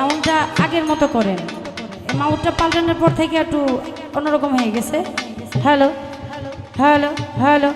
সাউন্ডটা আগের মতো করেন। মাউথটা পাল্টানোর পর থেকে একটু অন্যরকম হয়ে গেছে। Hello hello hello.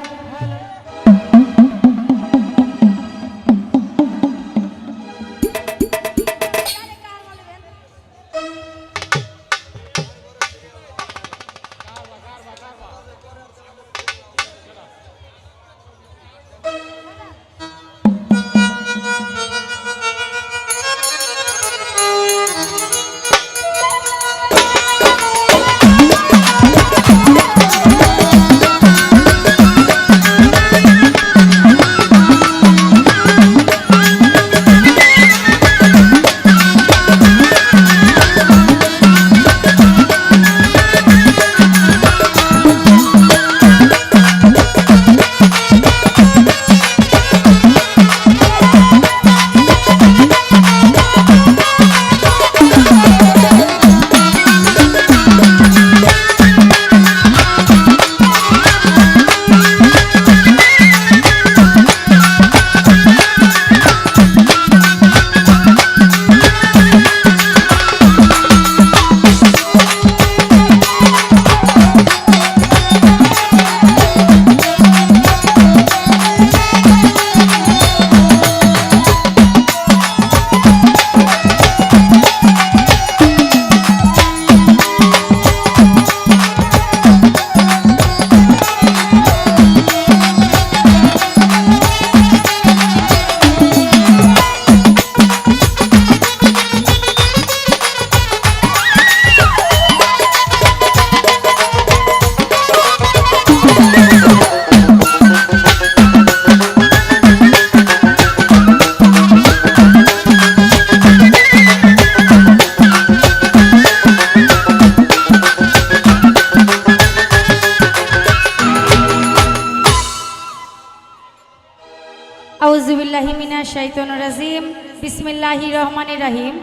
আউযুবিল্লাহি মিনাশ শাইতানির রাজিম। বিসমিল্লাহির রহমানির রহিম।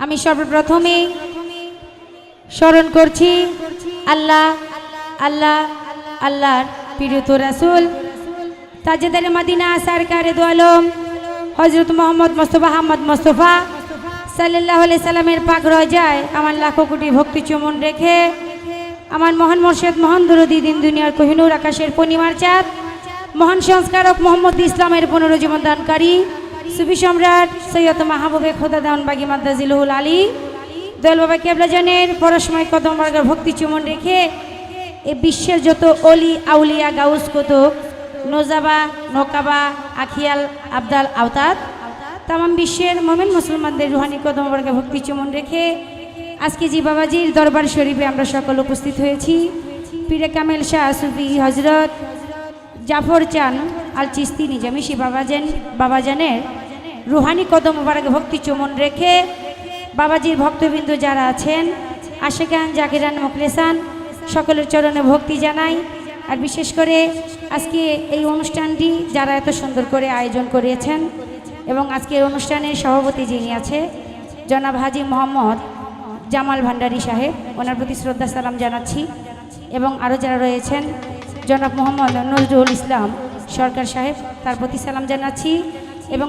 আমি সর্বপ্রথমে স্মরণ করছি আল্লাহ আল্লাহ আল্লাহর প্রিয় রাসূল তাজেদার মদিনা সরকারে দু আলম হযরত মুহাম্মদ মুস্তাফা আহমদ মুস্তাফা সাল্লাল্লাহু আলাইহি সাল্লামের পাক রওজায় আমার লাখো কোটি ভক্তি চুমন রেখে আমার মহান মুর্শিদ মহান দরদি দিন দুনিয়ার কোহিনূর আকাশের পূর্ণিমার চাঁদ মহান সংস্কারক মোহাম্মদ ইসলামের পুনরুজ্জীবন দানকারী সুফি সম্রাট সৈয়দ মাহবুবে খোদা দাওয়ান বাগী মাদ্দাজিলুল আলী দয়াল বাবা কেবলাজানের পরশময় কদম বারগার ভক্তি চুমন রেখে এই বিশ্বের যত অলি আউলিয়া গাউস কুতুব নোজাবা নকাবা আখিয়াল আবদাল আওতাদ তামাম বিশ্বের মোমেন মুসলমানদের রুহানি কদম বারগার ভক্তি চুমন রেখে আজকে জি বাবাজির দরবার শরীফে আমরা সকল উপস্থিত হয়েছি। পীরে কামেল শাহ সুফি হজরত জাফর চান আল চিস্তি নিজামিশি বাবাজানের রুহানি কদম মুবারক ভক্তি চুমন রেখে বাবাজির ভক্তবৃন্দ যারা আছেন আশেকান জাকিরান মুখলেসান সকলের চরণে ভক্তি জানাই। আর বিশেষ করে আজকে এই অনুষ্ঠানটি যারা এত সুন্দর করে আয়োজন করেছেন এবং আজকের অনুষ্ঠানের সভাপতি যিনি আছে জনাব হাজি মোহাম্মদ জামাল ভান্ডারী সাহেব, ওনার প্রতি শ্রদ্ধা সালাম জানাচ্ছি। এবং আরও যারা রয়েছেন জনাব মোহাম্মদ নজরুল ইসলাম সরকার সাহেব, তার প্রতি সালাম জানাচ্ছি। এবং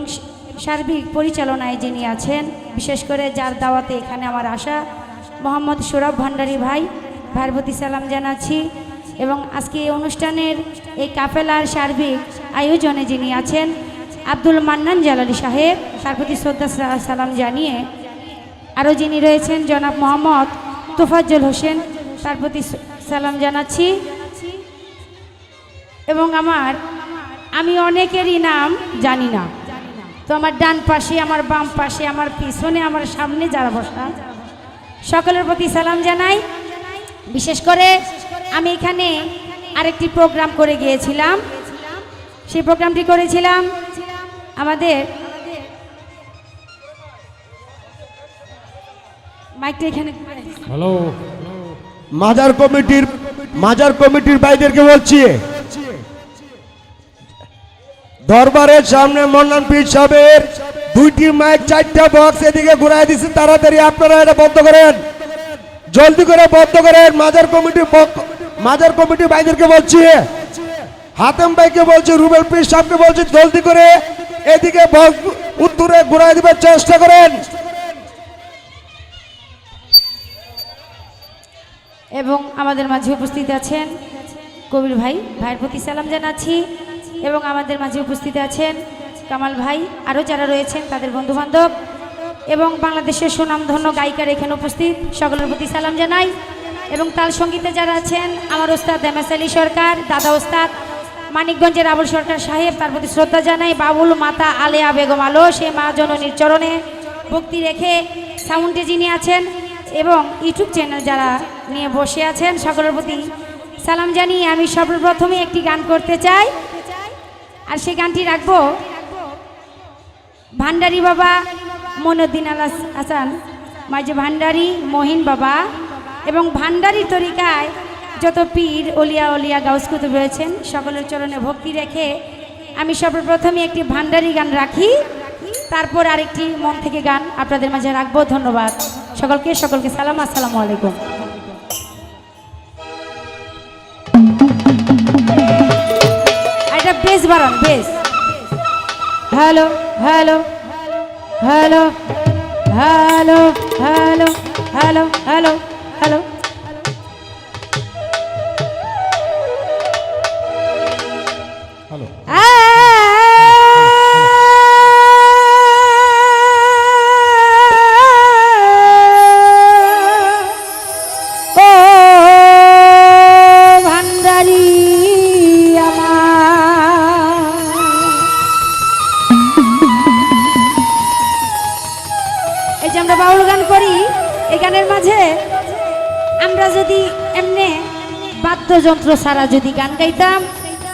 সার্বিক পরিচালনায় যিনি আছেন বিশেষ করে যার দাওয়াতে এখানে আমার আশা মোহাম্মদ সৌরভ ভান্ডারী ভাইয়ের প্রতি সালাম জানাচ্ছি। এবং আজকে এই অনুষ্ঠানের এই কাফেলার সার্বিক আয়োজনে যিনি আছেন আব্দুল মান্নান জালালি সাহেব, তার প্রতি শ্রদ্ধা সালাম জানিয়ে আরও যিনি রয়েছেন জনাব মোহাম্মদ তোফাজ্জল হোসেন, তার প্রতি সালাম জানাচ্ছি। এবং আমি অনেকেরই নাম জানি না, তো আমার ডান পাশে আমার বাম পাশে আমার পিছনে আমার সামনে যারা বসা সকলের প্রতি সালাম জানাই। বিশেষ করে আমি এখানে আরেকটি প্রোগ্রাম করে গিয়েছিলাম, সেই প্রোগ্রামটি করেছিলাম আমাদের মাইকটা এখানে। হ্যালো, মাজার কমিটির ভাইদেরকে বলছি দরবারের সামনে মন্নান পীর সাহেবের দুইটি মাইক চারটা বক্স এদিকে ঘুরাই দিচ্ছে, তাড়াতাড়ি আপনারা এটা বন্ধ করেন, জলদি করে বন্ধ করেন। মাজার কমিটি ভাইদেরকে বলছি, হাতেম ভাইকে বলছি, রুবেল পীর সাহেবকে বলছি জলদি করে এদিকে বক্স উত্তরে ঘুরাই দিবার চেষ্টা করেন। এবং আমাদের মাঝে উপস্থিত আছেন কবির ভাই, ভাইয়ের প্রতি সালাম জানাচ্ছি। এবং আমাদের মাঝে উপস্থিত আছেন কামাল ভাই, আরও যারা রয়েছেন তাদের বন্ধুবান্ধব এবং বাংলাদেশের সুনামধন্য গায়িকার এখানে উপস্থিত সকলের প্রতি সালাম জানাই। এবং তাল সঙ্গীতে যারা আছেন আমার ওস্তাদ এমএস আলী সরকার, দাদা ওস্তাদ মানিকগঞ্জের আবুল সরকার সাহেব, তার প্রতি শ্রদ্ধা জানাই। বাবুল মাতা আলেয়া বেগম আলো, সে মা জননীর চরণে ভক্তি রেখে সাউন্ডে যিনি আছেন এবং ইউটিউব চ্যানেল যারা নিয়ে বসে আছেন সকলের প্রতি সালাম জানিয়ে আমি সর্বপ্রথমে একটি গান করতে চাই। আর সেই গানটি রাখবো ভান্ডারি বাবা মনুদ্দিন আল হাসান মাঝে ভান্ডারি মহিন বাবা এবং ভান্ডারি তরিকায় যত পীর অলিয়া অলিয়া গাউস কুতুব রয়েছেন সকলের চরণে ভক্তি রেখে আমি সর্বপ্রথমে একটি ভান্ডারি গান রাখি, তারপর আরেকটি মন থেকে গান আপনাদের মাঝে রাখবো। ধন্যবাদ সকলকে সালাম, আসসালামু আলাইকুম। এটা বেশ বাড়ান, বেশ। Hello hello hello hello hello hello hello hello. আমরা বাউল গান করি, এই গানের মাঝে আমরা যদি এমনি বাদ্যযন্ত্র ছাড়া যদি গান গাইতাম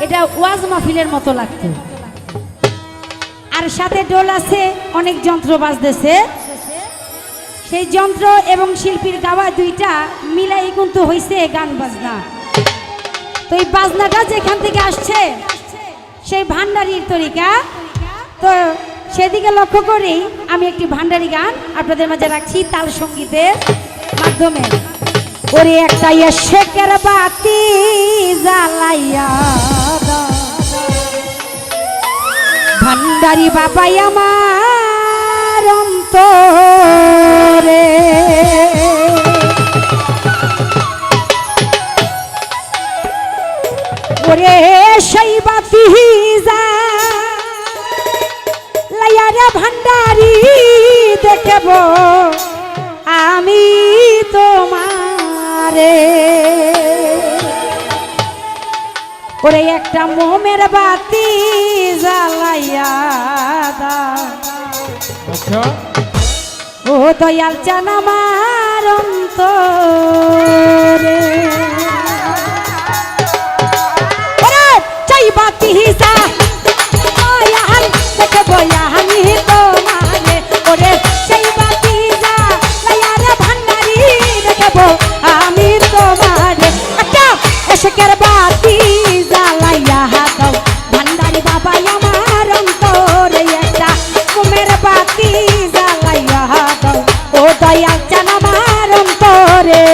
এটা ওয়াজ মাহফিলের মতো লাগতো। আর সাথে ডোল আছে, অনেক যন্ত্র বাজতেছে, সেই যন্ত্র এবং শিল্পীর গাওয়া দুইটা মিলাই কিন্তু হয়েছে গান বাজনা। তো এই বাজনাটা যেখান থেকে আসছে সেই ভান্ডারির তরিকা, তো সেদিকে লক্ষ্য করেই আমি একটি ভান্ডারি গান আপনাদের মাঝে রাখছি তাল সঙ্গীতের মাধ্যমে। ওরে একটা শেখের বাতি জ্বালাইয়া ভান্ডারি বাবাই আমার অন্তরে, ওরে সেই বাতি রে ভান্ডারি দেখব আমি তোমারে, ওরে একটা মোমের বাতি জ্বালাইয়া দাও। আচ্ছা ও দয়াল চান আমার অন্তরে, ওরে চাই বাতি যা দেখব আমি তোমারে, ওরে সেই বাতি জ্বালাইয়া রে ভান্ডারি দেখব আমি তোমারে, একটা এশকের বাতি জ্বালাইয়া দাও ভান্ডারি বাবা আমার অন্তরে, একটা মোমের বাতি জ্বালাইয়া দাও ও দয়াল চান আমার অন্তরে।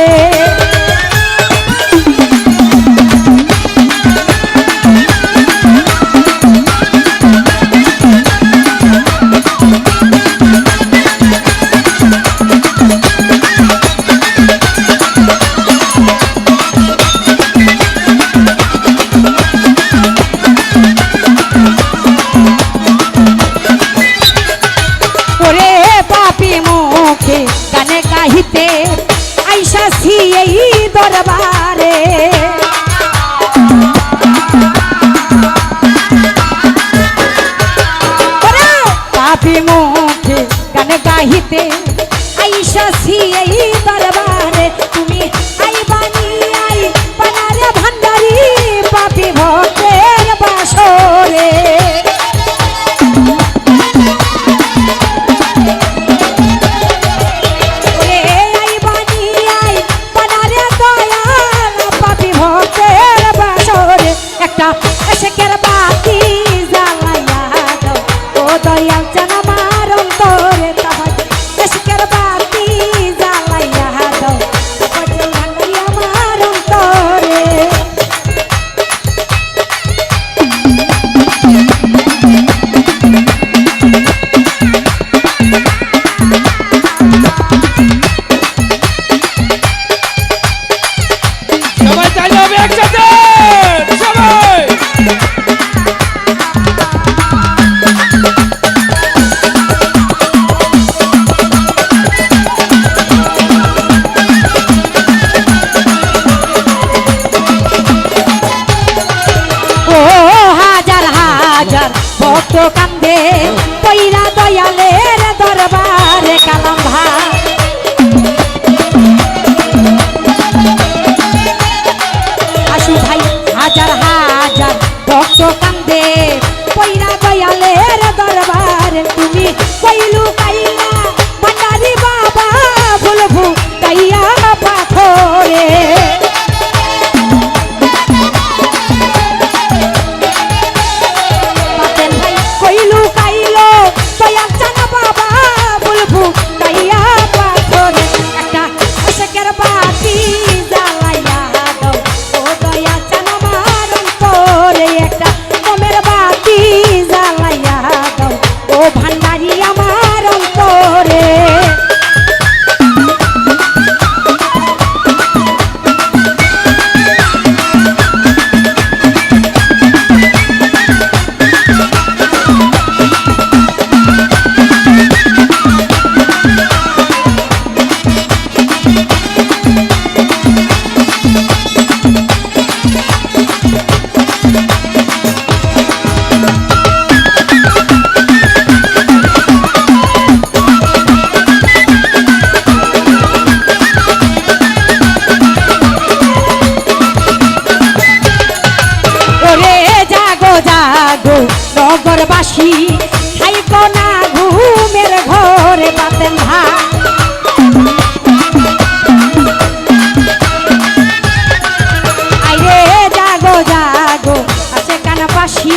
গানে গাহিতে আইসাছি এই দরবারে, পাপি মুখে গানে গাহিতে আইসাছি এই দরবারে, তুমি আইবানি আই বানারে ভান্ডারি পাপি ভক্তের বাসরে, শেখের বাতি জ্বালাইয়া দাও ও দয়াল চান আমার অন্তরে, শেখের বাতি জ্বালাইয়া দাও কান্দে পইরা দয়ালের দরবারে কালাম ভাই আশু ভাই হাজার হাজার ভক্ত কান্দে পইরা দয়ালের দরবারে তুমি কইলু কাইলা ভান্ডারি বাবা বলবু কাইয়া পাথরে বাতেন ভাই কইলু কাইলো দয়াল জানা বাবা বলবু কাইয়া পাথরে একটা আশকের বাতি জ্বালাইয়া দাও ও দয়া জানা আমার অন্তরে একটা মোমের বাতি জ্বালাইয়া দাও ও ভান্ডারি আমার অন্তরে ওরে জাগো জাগো নগরবাসী খাইকো না ঘুমের ঘরে বাতেন ভাই আইরে জাগো জাগো আছে কানাপাশি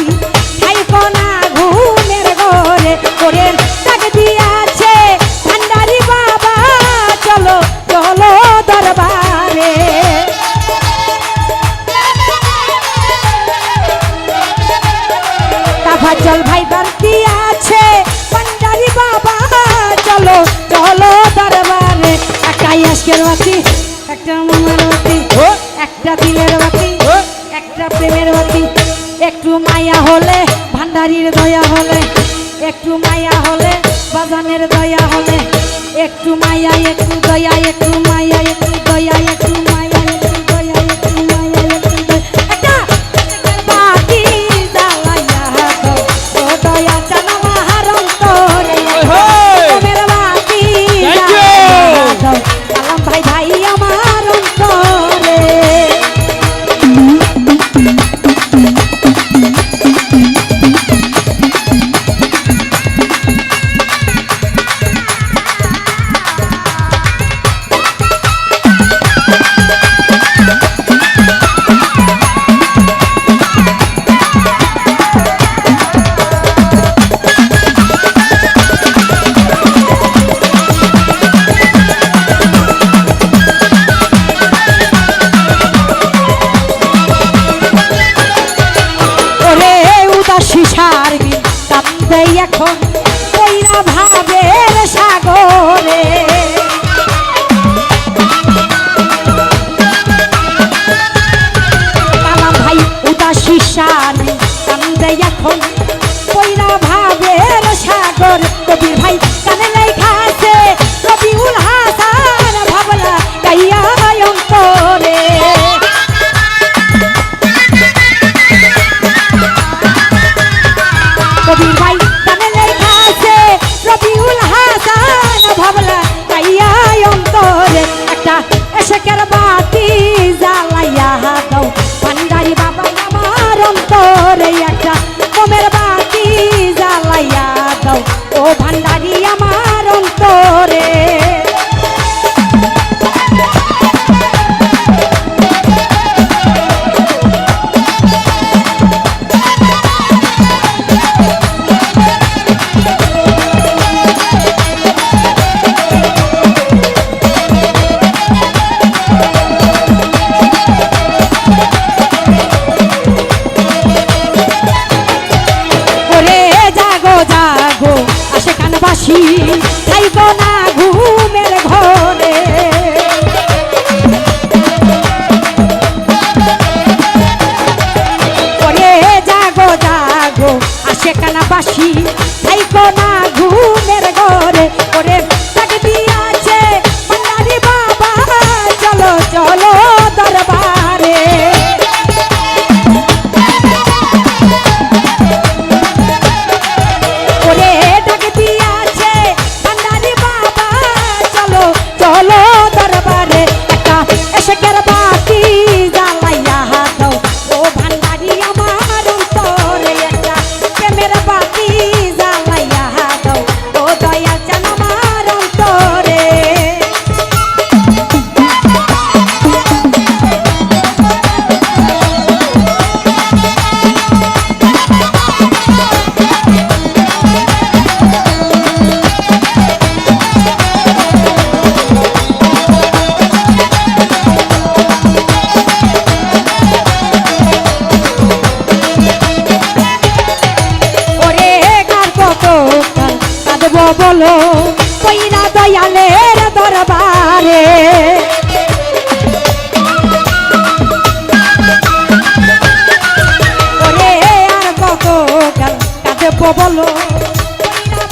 খাইকো না ঘুমের ঘরে ওরে ডাক দিয়াছে ভান্ডারি বাবা চলো চলো দরবারে তাফাজ্জল ভাই বাড়তি আছে ভান্ডারি বাবা চলো চলো দরবারে একটা আজকের বাতি একটা মনের বাতি একটা দিলের বাতি একটা প্রেমের বাতি একটু মায়া হলে ভান্ডারির দয়া হলে একটু মায়া হলে বাজানের দয়া হলে একটু মায়া একটু দয়া একটু মায়া একটু দয়া একটু মায়া একটু দয়া একটু মায়া একটু দয়া একটা বাতি জ্বালাইয়া দাও ও দয়া জানা আমার অন্তরে মোমের বাতি জ্বালাইয়া দাও কালাম ভাই ভাই আমার অন্তরে দয়ালের দরবারে ওরে আর কত গাল কাঁদব বলো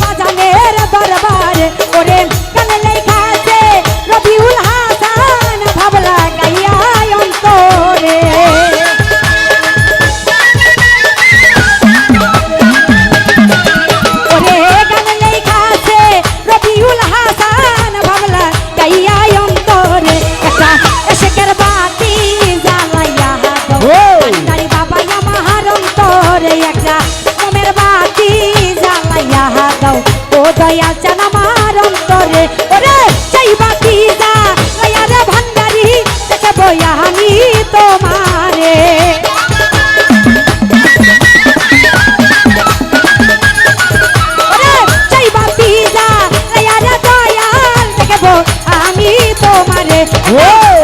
বাজানের দরবারে ওরে কানে লেখা আছে রবিউল হাসান ভাবলা গাইয়া অন্তরে ওরে গানে লেখা আছে রবিউল হাসান ভাবলা গাইয়া অন্তরে একটা এশেকের বাতি জ্বালাইয়া দাও ভান্ডারি বাবা আমার অন্তরে একটা মোমের বাতি জ্বালাইয়া দাও ও দয়া চান আমার অন্তরে ওরে সেই বাতি জ্বালাইয়া রে ভান্ডারি দেখে বইয়া আমি তোমারে ওরে সেই বাতি জ্বালাইয়া রে দয়াল দেখব আমি তোমারে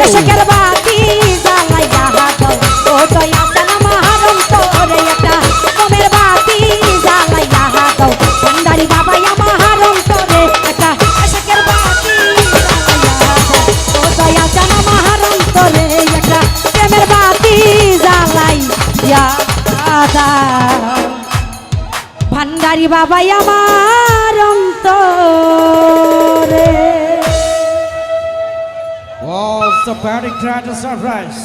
এশেকের বাতি জ্বালাইয়া দাও ও দয়া চান আমার অন্তরে একটা মোমের বাতি জ্বালাইয়া দাও ভান্ডারি বাবা আমার অন্তরে একটা এশেকের বাতি জ্বালাইয়া দাও ও দয়া চান আমার অন্তরে একটা প্রেমের বাতি জ্বালাইয়া দাও ভান্ডারি বাবা আমার অন্তরে Oh, it's a party grand surprise.